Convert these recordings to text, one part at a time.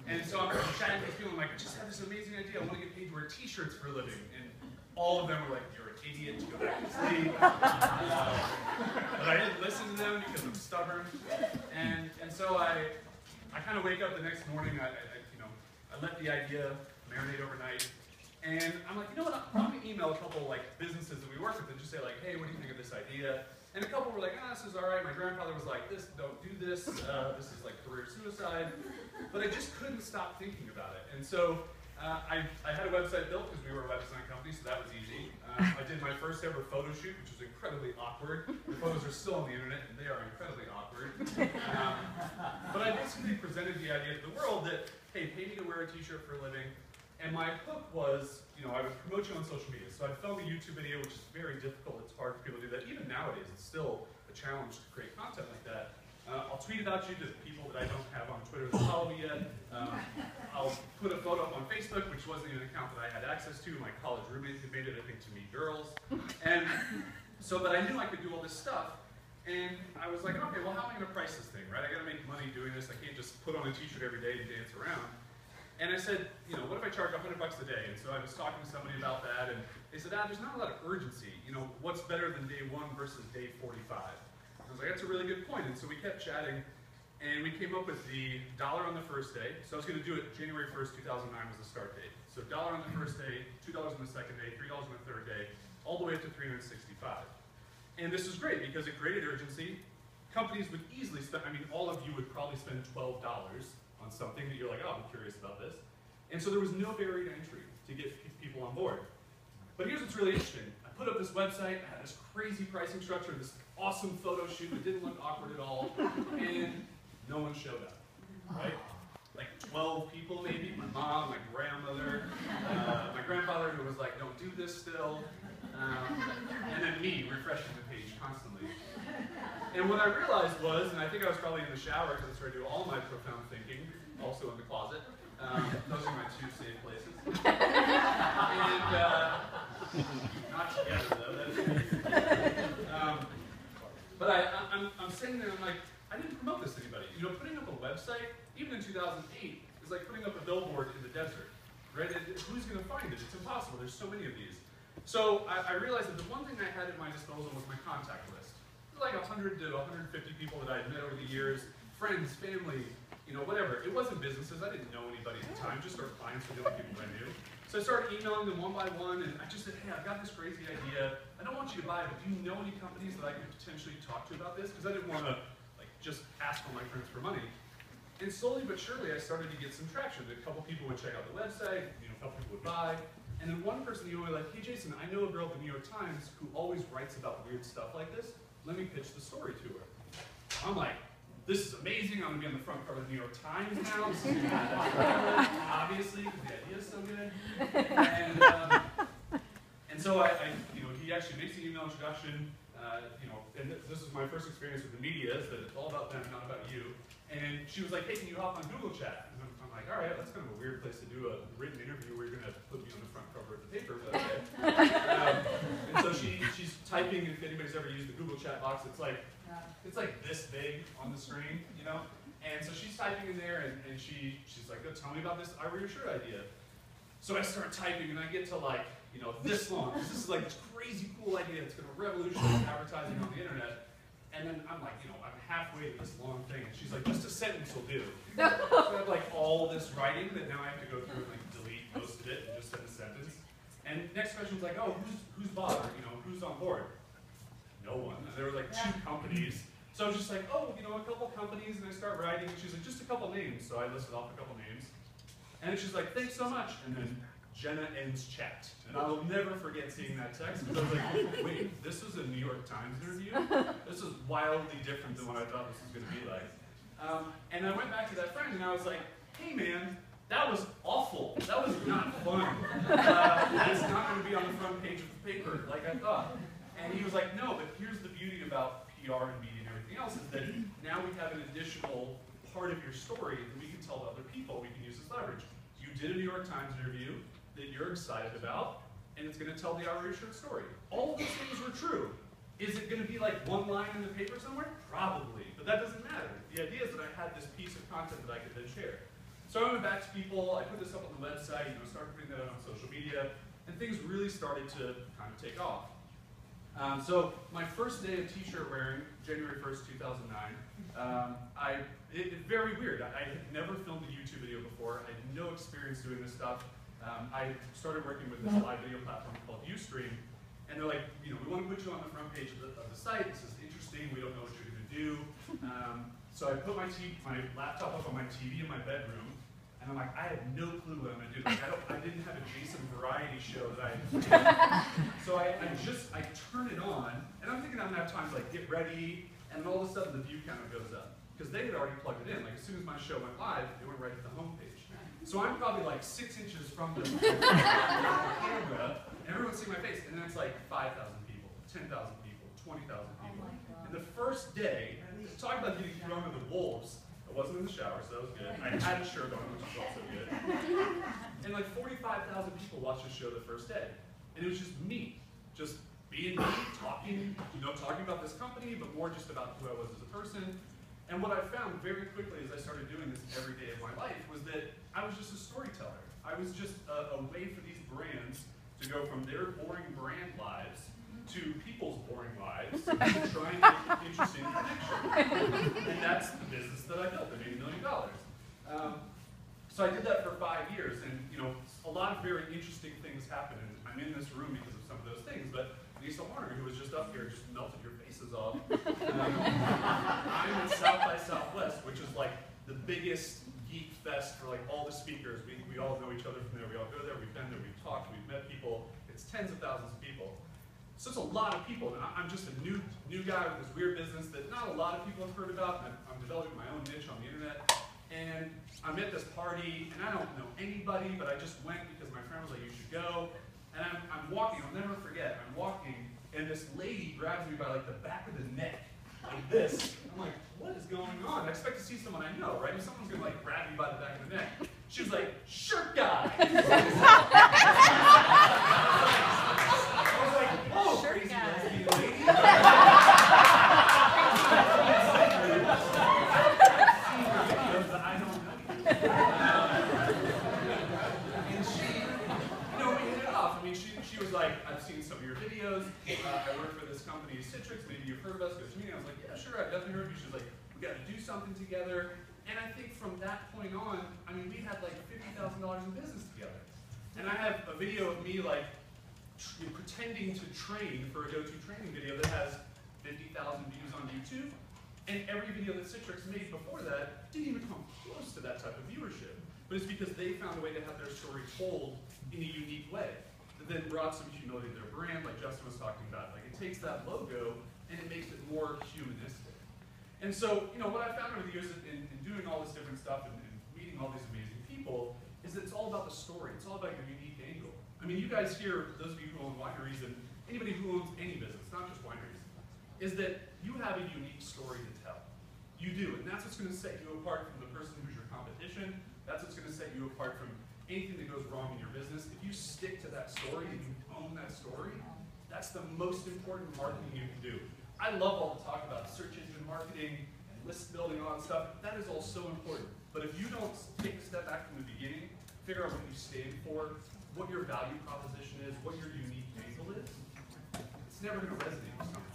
And so I'm chatting with people, I'm like, I just had this amazing idea. I want to get paid to wear t-shirts for a living. And all of them were like, you're an idiot, to go back to sleep. But I didn't listen to them because I'm stubborn. And so I kind of wake up the next morning, I let the idea marinate overnight. And I'm like, you know what, I'm going to email a couple like businesses that we work with and just say like, hey, what do you think of this idea? And a couple were like, this is all right. My grandfather was like, don't do this. This is like career suicide. But I just couldn't stop thinking about it. And so I had a website built because we were a web design company, so that was easy. I did my first ever photo shoot, which was incredibly awkward. The photos are still on the internet, and they are incredibly awkward. But I basically presented the idea to the world that, hey, pay me to wear a t-shirt for a living. And my hook was, I would promote you on social media. So I'd film a YouTube video, which is very difficult. It's hard for people to do that. Even nowadays, it's still a challenge to create content like that. I'll tweet about you to the people that I don't have on Twitter that follow me yet. I'll put a photo up on Facebook, which wasn't even an account that I had access to. My college roommate had made it, I think, to meet girls. And so, but I knew I could do all this stuff. And I was like, okay, well, how am I going to price this thing, right? I got to make money doing this. I can't just put on a t-shirt every day and dance around. And I said, what if I charge $100 a day? And so I was talking to somebody about that, and they said, there's not a lot of urgency. What's better than day 1 versus day 45? I was like, that's a really good point. And so we kept chatting, and we came up with the $1 on the first day. So I was going to do it January 1st, 2009 was the start date. So $1 on the first day, $2 on the second day, $3 on the third day, all the way up to $365. And this was great because it created urgency. Companies would easily spend, all of you would probably spend $12 on something that you're like, I'm curious about this. And so there was no barrier to entry to get people on board. But here's what's really interesting. I put up this website, I had this crazy pricing structure, this awesome photo shoot that didn't look awkward at all, and no one showed up, right? Like 12 people maybe, my mom, my grandmother, my grandfather who was like, don't do this still, and then me refreshing the page constantly. And what I realized was, and I think I was probably in the shower because that's where I do all my profound thinking, also in the closet. Those are my 2 safe places. And, not together though, that is but I'm sitting there and I'm like, I didn't promote this to anybody. Putting up a website, even in 2008, is like putting up a billboard in the desert, right? Who's going to find it? It's impossible. There's so many of these. So I realized that the one thing I had at my disposal was my contact list. Like 100 to 150 people that I had met over the years, friends, family, whatever. It wasn't businesses. I didn't know anybody at the time, just our clients were the only people I knew. So I started emailing them one by one, and I just said, hey, I've got this crazy idea. I don't want you to buy it, but do you know any companies that I could potentially talk to about this? Because I didn't want to just ask all my friends for money. And slowly but surely, I started to get some traction. A couple people would check out the website, a couple people would buy. And then one person emailed me like, hey Jason, I know a girl at the New York Times who always writes about weird stuff like this. Let me pitch the story to her. I'm like, this is amazing. I'm going to be on the front cover of the New York Times now. Obviously, because the idea is so good. And so he actually makes the email introduction. And this is my first experience with the media, is that it's all about them, not about you. And she was like, hey, can you hop on Google Chat? And I'm like, all right, that's kind of a weird place to do a written interview where you're going to put me on the front cover of the paper, but okay. And so she's typing, if anybody's ever used the Google Chat box, it's like this big on the screen, And so she's typing in there, and she's like, oh, tell me about this I Wear Your Shirt idea. So I start typing, and I get to this long. This is like this crazy cool idea that's going to revolutionize advertising on the internet. And then I'm like, I'm halfway to this long thing, and she's like, just a sentence will do. So I have all this writing that now I have to go through and delete most of it and just send a sentence. And next question's like, oh, who's bothered? Who's on board? No one. And there were 2 companies. So I was just like, oh, a couple companies, and I start writing, and she's like, just a couple names. So I listed off a couple names. And she's like, thanks so much. And then Jenna ends chat. And I will never forget seeing that text, because I was like, wait, this was a New York Times interview? This is wildly different than what I thought this was going to be like. And I went back to that friend, and I was like, hey man, that was awful. That was not fun. That's not going to be on the front page of the paper like I thought. And he was like, no, but here's the beauty about PR and media and everything else, is that now we have an additional part of your story that we can tell to other people, we can use as leverage. You did a New York Times interview that you're excited about, and it's going to tell the I Wear Your Shirt story. All those things were true. Is it going to be one line in the paper somewhere? Probably, but that doesn't matter. The idea is that I had this piece of content that I could then share. So I went back to people, I put this up on the website, started putting that out on social media, and things really started to kind of take off. So my first day of t-shirt wearing, January 1st, 2009, it's very weird. I had never filmed a YouTube video before. I had no experience doing this stuff. I started working with this live video platform called Ustream, and they're like, we want to put you on the front page of the site. This is interesting. We don't know what you're going to do. So I put my laptop up on my TV in my bedroom, and I'm like, I have no clue what I'm going to do. Like, I didn't have a Jason variety show that so I turn it on, and I'm thinking I'm going to have time to get ready, and then all of a sudden the view counter goes up. Because they had already plugged it in. Like, as soon as my show went live, it went right to the homepage. So I'm probably 6 inches from the camera, and everyone's seeing my face, and then it's 5,000 people, 10,000 people, 20,000 people. And the first day, talk about getting thrown to the wolves. I wasn't in the shower, so that was good. I had a shirt on, which was also good. And 45,000 people watched the show the first day. And it was just me, just being me, talking about this company, but more just about who I was as a person. And what I found very quickly as I started doing this every day of my life was that I was just a storyteller. I was just a way for these brands to go from their boring brand lives to people's boring lives, trying to make interesting predictions. And that's the business that I built at $80 million. So I did that for 5 years, and a lot of very interesting things happened. And I'm in this room because of some of those things, but Lisa Horner, who was just up here, just melted your faces off. I'm at South by Southwest, which is the biggest geek fest for all the speakers. We all know each other from there. We all go there. We've been there. We've talked. We've met people. It's tens of thousands of people. So it's a lot of people, and I'm just a new guy with this weird business that not a lot of people have heard about. And I'm developing my own niche on the internet. And I'm at this party, and I don't know anybody, but I just went because my friend was like, you should go. And I'm walking, I'll never forget, I'm walking, and this lady grabs me by the back of the neck, like this. I'm like, what is going on? I expect to see someone I know, right? If someone's gonna grab me by the back of the neck. She was like, shirt guy! I was like, oh, shirt crazy lesbian lady. I don't know you. And she, we hit it off. I mean, she was like, I've seen some of your videos. I work for this company, Citrix. Maybe you've heard of us. Go to me. I was like, yeah, sure. I've definitely heard of you. She's like, we got to do something together. And I think from that point on, I mean, we had $50,000 in business together. And I have a video of me pretending to train for a go-to training video that has 50,000 views on YouTube. And every video that Citrix made before that didn't even come close to that type of viewership. But it's because they found a way to have their story told in a unique way that then brought some humility to their brand, like Justin was talking about. It takes that logo and it makes it more humanistic. And so, what I found over the years in doing all this different stuff and meeting all these amazing people is that it's all about the story. It's all about your unique angle. I mean, you guys here, those of you who own wineries and anybody who owns any business, not just wineries, is that you have a unique story to tell. You do, and that's what's going to set you apart from the person who's your competition. That's what's going to set you apart from anything that goes wrong in your business. If you stick to that story and you own that story, that's the most important marketing you can do. I love all the talk about search engine marketing and list building and all that stuff. That is all so important. But if you don't take a step back from the beginning, figure out what you stand for, what your value proposition is, what your unique angle is, it's never going to resonate with someone.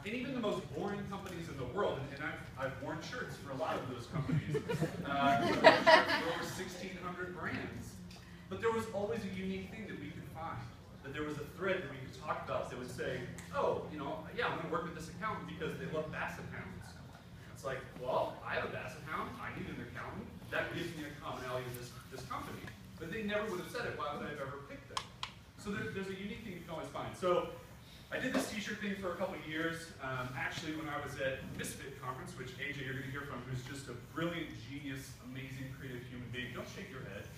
And even the most boring companies in the world, and I've worn shirts for a lot of those companies, for over 1,600 brands. But there was always a unique thing that we could find. That there was a thread that we could talk about that would say, oh, yeah, I'm going to work with this accountant because they love basset hounds. It's like, well, I have a basset hound. I need an accountant. That gives me a commonality with this company. But they never would have said it. Why would I have ever picked them? So there's a unique thing you can always find. So I did this t-shirt thing for a couple of years. Actually, when I was at Misfit Conference, which AJ you're going to hear from, who's just a brilliant, genius, amazing, creative human being. Don't shake your head.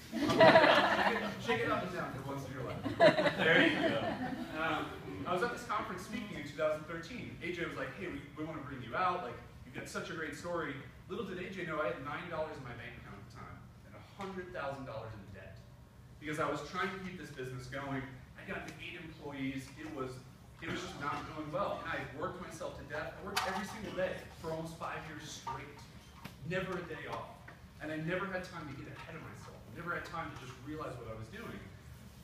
Shake it up and down for once in your life. There you go. I was at this conference speaking in 2013. AJ was like, hey, we want to bring you out. You've got such a great story. Little did AJ know I had $9 in my bank account at the time and $100,000 in debt. Because I was trying to keep this business going. I got to 8 employees. It was just not going well. And I worked myself to death. I worked every single day for almost 5 years straight. Never a day off. And I never had time to get ahead of myself. I never had time to just realize what I was doing.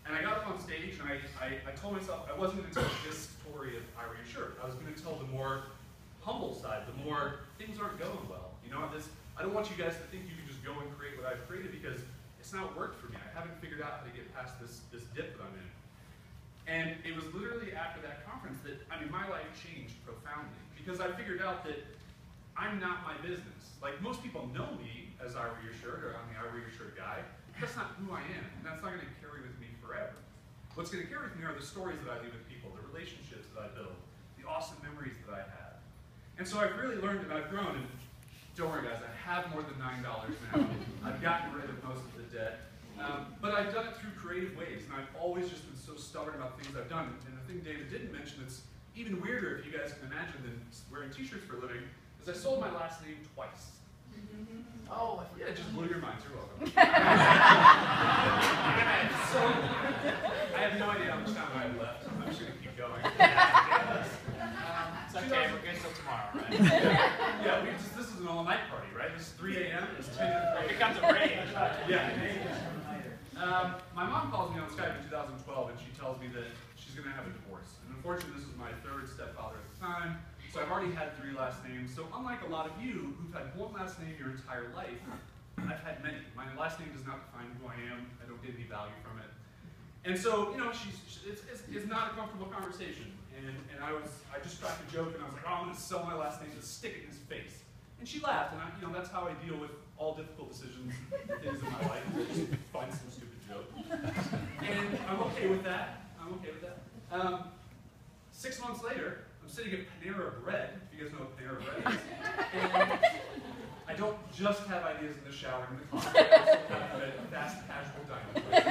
And I got up on stage and I told myself I wasn't going to tell this story of I Reassure. I was going to tell the more humble side, the more things aren't going well. You know, I don't want you guys to think you can just go and create what I've created because it's not worked for me. I haven't figured out how to get past this dip that I'm in. And it was literally after that conference that, I mean, my life changed profoundly because I figured out that I'm not my business. Like, most people know me as I Reassured, or I'm the I Reassured guy. That's not who I am, and that's not going to carry with me forever. What's going to carry with me are the stories that I leave with people, the relationships that I build, the awesome memories that I have. And so I've really learned and I've grown, and don't worry guys, I have more than $9 now. I've gotten rid of most of the debt. But I've done it through creative ways, and I've always just been so stubborn about things I've done. And the thing David didn't mention that's even weirder, if you guys can imagine, than wearing t-shirts for a living, is I sold my last name twice. Oh, yeah, it just blew your minds. You're welcome. So, I have no idea how much time I have left. I'm just going to keep going. It's okay, we're good till tomorrow, right? Yeah, this is an all-night party, right? This is 3 a.m., it's 10 to 3. It becomes a rain. Yeah. My mom calls me on Skype in 2012, and she tells me that she's going to have a divorce. And unfortunately, this was my third stepfather at the time, so I've already had 3 last names. So unlike a lot of you who've had one last name your entire life, I've had many. My last name does not define who I am. I don't get any value from it. And so, you know, it's not a comfortable conversation. And I just cracked a joke, and I was like, oh, I'm going to sell my last name to stick it in his face. And she laughed, and that's how I deal with all difficult decisions and things in my life. I just find some stupid joke. And I'm okay with that. I'm okay with that. 6 months later, I'm sitting at Panera Bread, if you guys know what Panera Bread is. And I don't just have ideas in the shower and in the closet. I also have a fast casual dining place.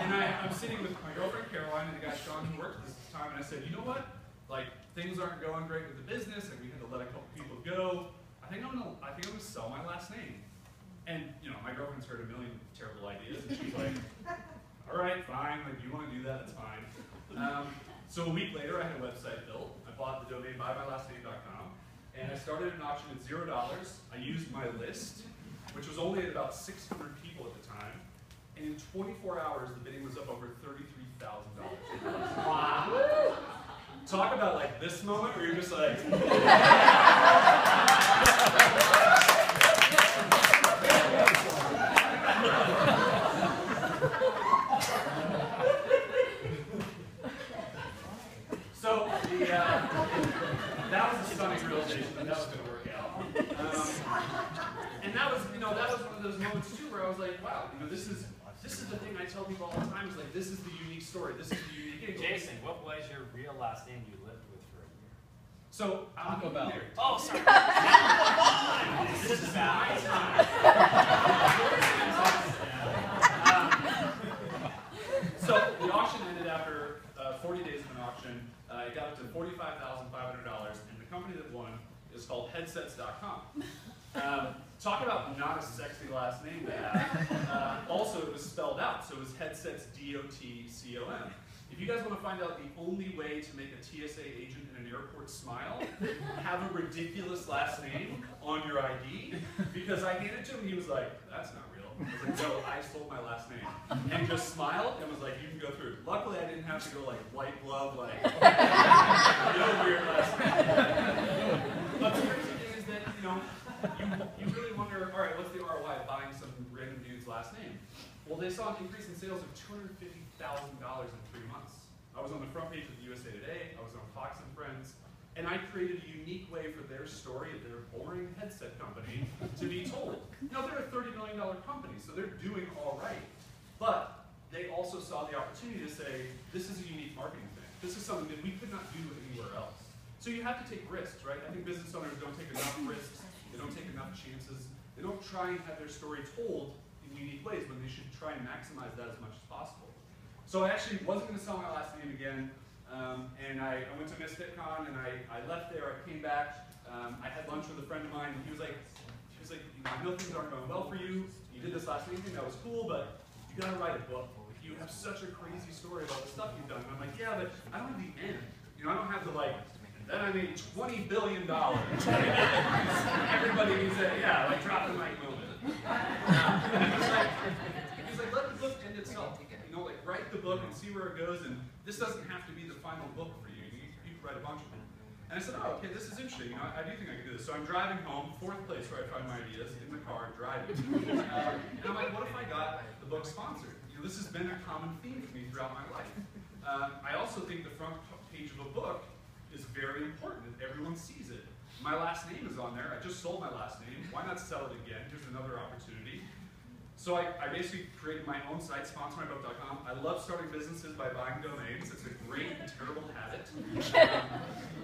And I'm sitting with my girlfriend Caroline and the guy Sean who worked at this time, and I said, you know what? Like, things aren't going great with the business, and we had to let a couple people go. I think I'm gonna sell my last name. And you know, my girlfriend's heard a million terrible ideas, and she's like, all right, fine. Like, you want to do that? That's fine. So a week later, I had a website built. I bought the domain buymylastname.com, and I started an auction at $0. I used my list, which was only at about 600 people at the time. And in 24 hours, the bidding was up over $33,000. Wow. Talk about like this moment where you're just like, so that was a stunning realization that was going to work out. And that was one of those moments too where I was like, wow, this is the thing I tell people all the time is like, this is the unique story. This is the unique angle. Jason, what was your real last name you lived with for a year? So, Taco Bell. Oh, sorry. This is my time. So the auction ended after 40 days of an auction. It got up to $45,500, and the company that won is called Headsets.com. Talk about not a sexy last name to have. Also, it was spelled out, so it was Headsets D-O-T-C-O-M. If you guys want to find out the only way to make a TSA agent in an airport smile, have a ridiculous last name on your ID, because I handed it to him and he was like, that's not real. I was like, no, I sold my last name. And he just smiled and was like, you can go through. Luckily, I didn't have to go like white glove, like, no weird last name. But the crazy thing is that, you really wonder, all right, what's the ROI of buying some random dude's last name? Well, they saw an increase in sales of $250,000 in 3 months. I was on the front page of the USA Today, I was on Fox and Friends, and I created a unique way for their story of their boring headset company to be told. Now, they're a $30 million company, so they're doing all right. But they also saw the opportunity to say, this is a unique marketing thing. This is something that we could not do anywhere else. So you have to take risks, right? I think business owners don't take enough risks. They don't take enough chances. They don't try and have their story told in unique ways when they should try and maximize that as much as possible. So I actually wasn't going to sell my last name again, and I went to MisfitCon, and I left there. I came back. I had lunch with a friend of mine, and he was like, I know things aren't going well for you. You did this last name thing, that was cool, but you got to write a book. You have such a crazy story about the stuff you've done. And I'm like, yeah, but I don't have the end. I don't have the like Then I made $20 billion. Everybody needs that, yeah, like drop the mic moment. And he's like, let the book end itself. You know, like write the book and see where it goes, and this doesn't have to be the final book for you. You can write a bunch of them. And I said, oh, okay, this is interesting. You know, I do think I can do this. So I'm driving home, fourth place where I find my ideas, in the car, driving. And I'm like, what if I got the book sponsored? You know, this has been a common theme for me throughout my life. I also think the front page of a book is very important that everyone sees it. My last name is on there. I just sold my last name. Why not sell it again? Here's another opportunity. So I basically created my own site, sponsormybook.com. I love starting businesses by buying domains. It's a great and terrible habit.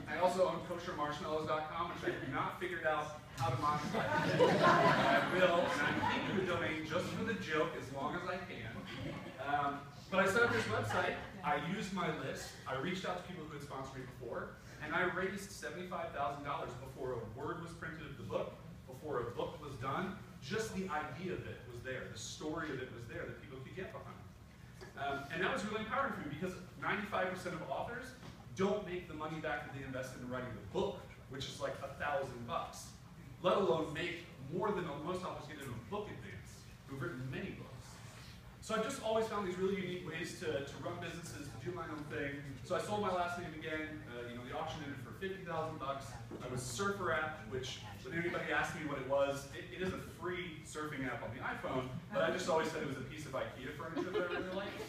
I also own koshermarshmallows.com, which I have not figured out how to monetize. I will, and I'm keeping the domain just for the joke as long as I can. But I set up this website. I used my list. I reached out to people who had sponsored me before, and I raised $75,000 before a word was printed of the book, before a book was done. Just the idea of it was there. The story of it was there that people could get behind. And that was really empowering for me because 95% of authors don't make the money back that they invested in writing the book, which is like $1,000, let alone make more than most authors get in a book advance, who've written many books. So I've just always found these really unique ways to run businesses, to do my own thing. So I sold my last name again. You know, the auction ended for $50,000. I was Surfer app, which when anybody asked me what it was, it is a free surfing app on the iPhone, but I just always said it was a piece of IKEA furniture that I really liked.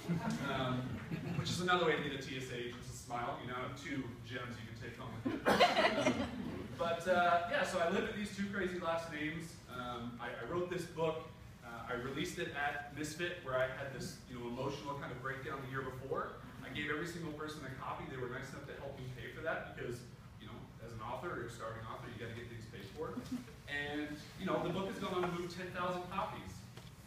Which is another way to get a TSA agent to smile. You know, 2 gems you can take home with you. Yeah, so I lived with these 2 crazy last names. I wrote this book. I released it at Misfit, where I had this emotional kind of breakdown the year before. I gave every single person a copy. They were nice enough to help me pay for that because, as an author or a starting author, you got to get things paid for. And, the book has gone on to move 10,000 copies.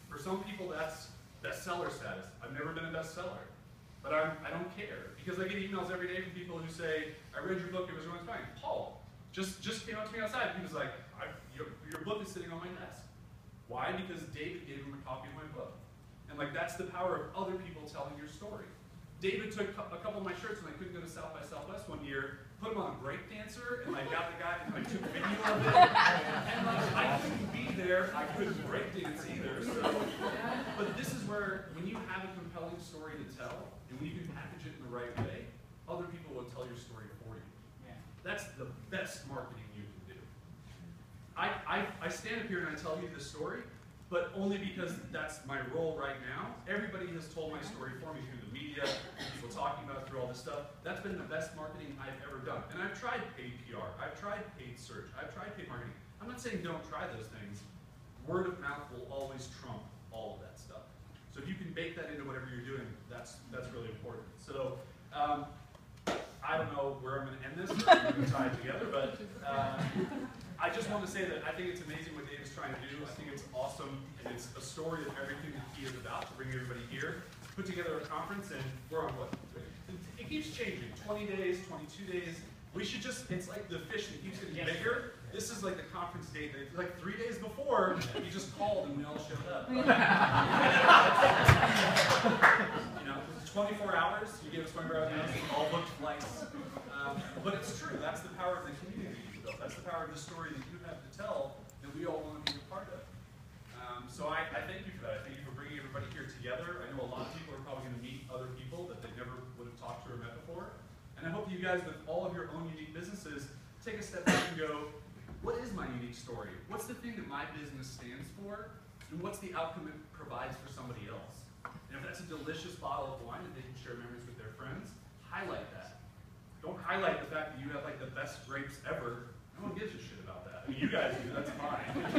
For some people, that's bestseller status. I've never been a bestseller. But I don't care, because I get emails every day from people who say, I read your book, it was really inspiring. Paul just came up to me outside, and he was like, your book is sitting on my desk. Why? Because David gave him a copy of my book. And that's the power of other people telling your story. David took a couple of my shirts when I couldn't go to South by Southwest one year, put them on a break dancer, and got the guy and took a video of it. And I couldn't be there, I couldn't break dance either. So. But this is where, when you have a compelling story to tell, and when you can package it in the right way, other people will tell your story for you. Yeah. That's the best marketing you can do. I stand up here and I tell you this story, but only because that's my role right now. Everybody has told my story for me through the media, people talking about it, through all this stuff. That's been the best marketing I've ever done. And I've tried paid PR, I've tried paid search, I've tried paid marketing. I'm not saying don't try those things. Word of mouth will always trump all of that stuff. So if you can bake that into whatever you're doing, that's really important. So I don't know where I'm going to end this, or I'm going to tie it together, but I just want to say that I think it's amazing what Dave is trying to do. I think it's awesome, and it's a story of everything that he is about to bring everybody here, put together a conference, and we're on what? It keeps changing. 20 days, 22 days. We should just, it's like the fish that keeps getting bigger. This is like the conference date. It's like 3 days before, he just called and we all showed up. 24 hours, you gave us 24 hours notice, all booked flights. But it's true, that's the power of the community you built. That's the power of the story that you have to tell that we all want to be a part of. So I thank you for that. I thank you for bringing everybody here together. I know a lot of people are probably going to meet other people that they never would have talked to or met before. And I hope you guys, with all of your own unique businesses, take a step back and go, what is my unique story? What's the thing that my business stands for? And what's the outcome it provides for somebody else? And if that's a delicious bottle of wine that they can share memories with their friends, highlight that. Don't highlight the fact that you have the best grapes ever. No one gives a shit about that. I mean, you guys do, that's fine. I just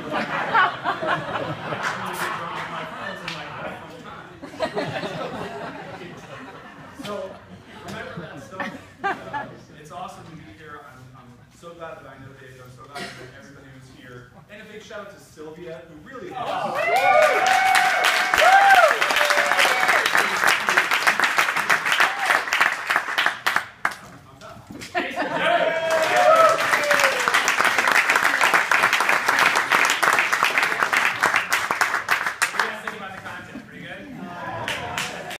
want to get drunk with my friends and have fun time. So, remember that stuff. It's awesome to be here. I'm so glad that I know Dave. I'm so glad that everybody who's here. And a big shout out to Sylvia, who really helped.